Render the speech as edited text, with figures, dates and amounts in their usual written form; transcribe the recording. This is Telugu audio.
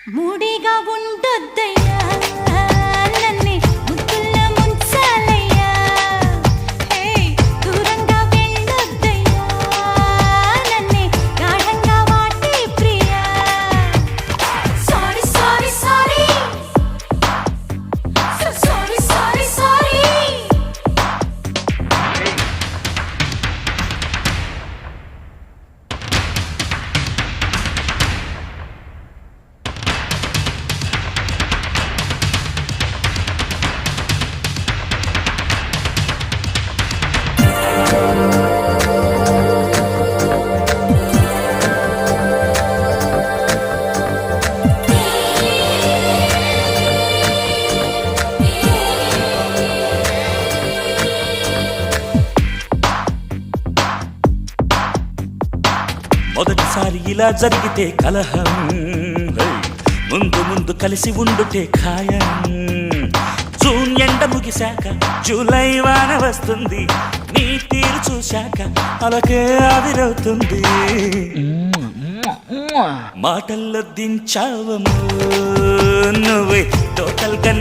మూడిగా ఉండొద్దయ్యా నన్నే ముద్దుల్లో ముంచాలయ్యా హే దూరంగా వెళ్ళొద్దయ్యా నన్నే గాఢంగా what a Priya sorry sorry sorry sorry sorry sorry మొదటిసారి ఇలా జరిగితే కలహం ముందు ముందు కలిసి ఉండుటే ఖాయం జూన్ ఎండ ముగిశాక జూలై వాన వస్తుంది నీ తీరు చూశాక అలకే ఆవిరవుతుంది మాటల్లో దించావము నువ్వే టోటల్ గన్